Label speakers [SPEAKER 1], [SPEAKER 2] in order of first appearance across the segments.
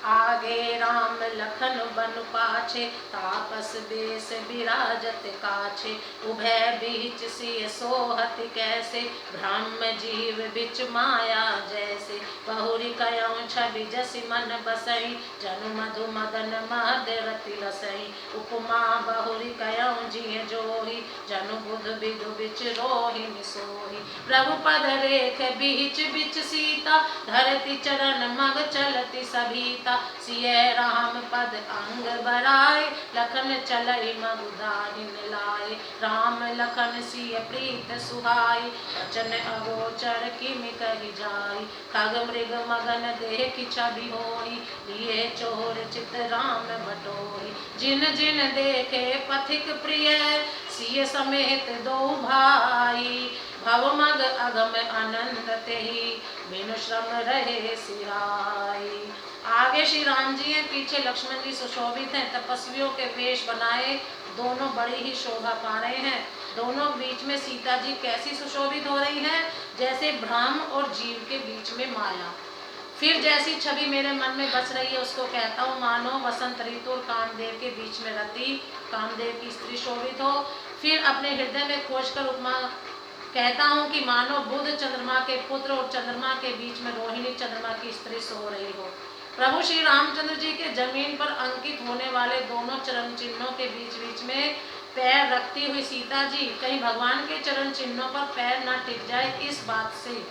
[SPEAKER 1] आगे राम लखन बन पाछे, तापस बेस विराजत काछे। उभय बीच सिय सोहत कैसे, ब्रह्म जीव बिच माया जैसे। बहुरी कयऊँ छवि जसि मन बसई, जनु मधु मदन मद रति लसई। उपमा बहुरी कयऊँ जिय जोही, जनु बुध बिधु बिच रोहिणी सोही। प्रभु पद रेख बीच बिच सीता, धरती चरण मग चलती सभीता। सिय राम पद अंग बराए, लखन चलई मगु दाहिन लाए। राम लखन सिय प्रीत सुहाई, वचन अगोचर किमि कहि जाई। खग मृग मगन देखि छवि होई, लिए चोर चित राम बटोई। जिन जिन देखे पथिक प्रिय, सिय समेत दो भाई। भव मग अगम आनंद तेहि, बिनु श्रम रहे सिहाई। आगे श्री राम जी हैं, पीछे लक्ष्मण जी सुशोभित हैं, तपस्वियों के वेश बनाए दोनों बड़ी ही शोभा पा रहे हैं। दोनों बीच में सीता जी कैसी सुशोभित हो रही हैं, जैसे ब्रह्म और जीव के बीच में माया। फिर जैसी छवि मेरे मन में बस रही है उसको कहता हूँ, मानो वसंत ऋतु और कामदेव के बीच में रति, कामदेव की स्त्री शोभित हो। फिर अपने हृदय में खोज कर उपमा कहता हूँ कि मानो बुध चंद्रमा के पुत्र और चंद्रमा के बीच में रोहिणी चंद्रमा की स्त्री सो रही हो। प्रभु श्री रामचंद्र जी के जमीन पर अंकित होने वाले दोनों चरण चिन्हों के बीच बीच में पैर रखती हुई सीता जी कहीं भगवान के चरण चिन्हों पर पैर न टिक जाए, इस बात से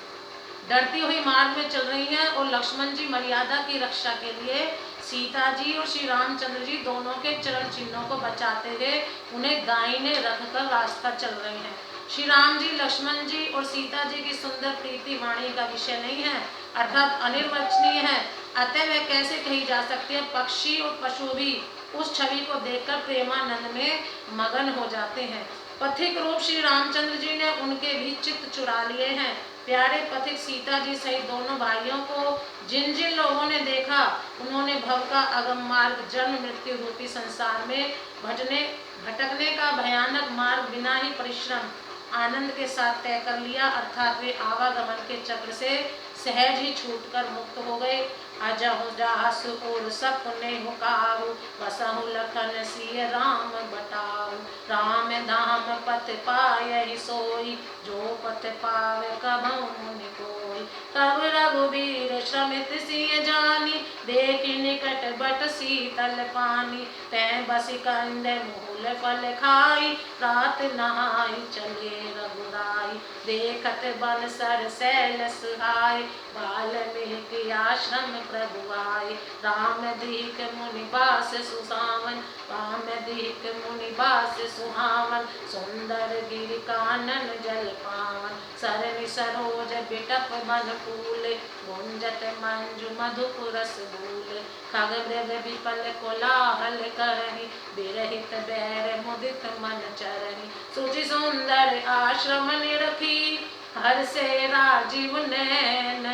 [SPEAKER 1] डरती हुई मार्ग में चल रही हैं। और लक्ष्मण जी मर्यादा की रक्षा के लिए सीता जी और श्री रामचंद्र जी दोनों के चरण चिन्हों को बचाते हुए उन्हें दाहिने रखकर रास्ता चल रहे हैं। श्री राम जी, लक्ष्मण जी और सीता जी की सुंदर प्रीति वाणी का विषय नहीं है, अर्थात अनिर्वचनीय है। अतः वह कैसे कही जा सकती है। पक्षी और पशु भी उस छवि को देखकर प्रेमानंद में मगन हो जाते हैं। पथिक रूप श्री रामचंद्र जी ने उनके भी चित्त चुरा लिए हैं। प्यारे पथिक सीता जी सहित दोनों भाइयों को जिन जिन लोगों ने देखा, उन्होंने भव का अगम मार्ग जन्म मृत्यु रूपी संसार में भटकने का भयानक मार्ग बिना ही परिश्रम आनंद के साथ तय कर लिया, अर्थात वे आवागमन के चक्र से सहज ही छूटकर मुक्त हो गए। अजहु जासु और सपने हुकाहु, बसहु लखन सिय राम बटाऊ। राम धाम पथ पायहि सोई, जो पथ पावे कबहु मुनि कोई। तब रघुबीर श्रमित सिय जानी, देखि निकट बट शीतल पानी। तैं बसि कंद मूल फल खाई, रात नहाई चले रघुराई। देखत बन सर सैल सुहाय, वाल्मीकि आश्रम प्रभु आए। राम दीक मुनि बास सुसावन, राम दीक मुनि बास सुहावन। सुंदर गिरि कानन जल पावन, सरनि सरोज बिटप बन फूल। गुंजत मंजु मधुप रस भूल, खग मृग विपल कोलाहल करहि। बिरहित बैर मुदित मन चरहि, सुचि सुंदर आश्रम निरखी। हर से राजीव नैन,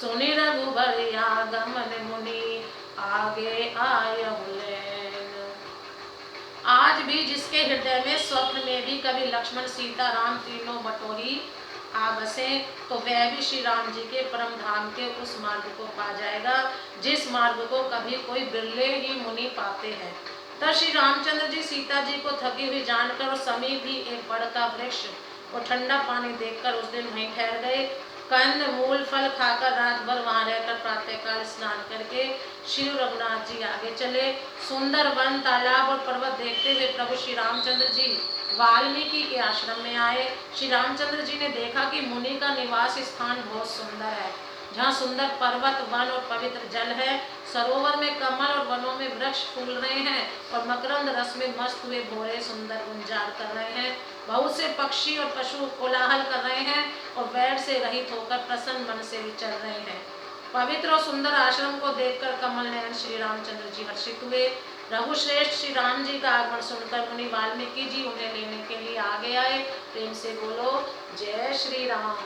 [SPEAKER 1] सुनि रघुबर आगमन मुनि। आगे आयहु लैन। आज भी जिसके हृदय में स्वप्न में भी कभी लक्ष्मण सीता राम तीनों बटोही आ बसे, तो वह भी श्री राम जी के परम धाम के उस मार्ग को पा जाएगा जिस मार्ग को कभी कोई बिरले ही मुनि पाते हैं। तब श्री रामचंद्र जी सीता जी को थकी हुई जानकर और समीप ही एक बड़ का वृक्ष और ठंडा पानी देखकर उस दिन वहीं ठहर गए। कंद मूल फल खाकर रात भर वहां रहकर प्रातःकाल स्नान करके श्री रघुनाथ जी आगे चले। सुंदर वन, तालाब और पर्वत देखते हुए प्रभु श्री रामचंद्र जी वाल्मीकि के आश्रम में आए। श्री रामचंद्र जी ने देखा कि मुनि का निवास स्थान बहुत सुंदर है, जहाँ सुंदर पर्वत, वन और पवित्र जल है। सरोवर में कमल और वनों में वृक्ष फूल रहे हैं और मकरंद रस में मस्त हुए भोरे सुंदर गुंजार कर रहे हैं। बहुत से पक्षी और पशु कोलाहल कर रहे हैं और वैर से रहित होकर प्रसन्न मन से विचर रहे हैं। पवित्र और सुंदर आश्रम को देखकर कमल नयन श्री रामचंद्र जी हर्षित हुए। रघुश्रेष्ठ श्री राम जी का आगमन सुनकर मुनि वाल्मीकि जी उन्हें लेने के लिए आगे आए। प्रेम से बोलो जय श्री राम।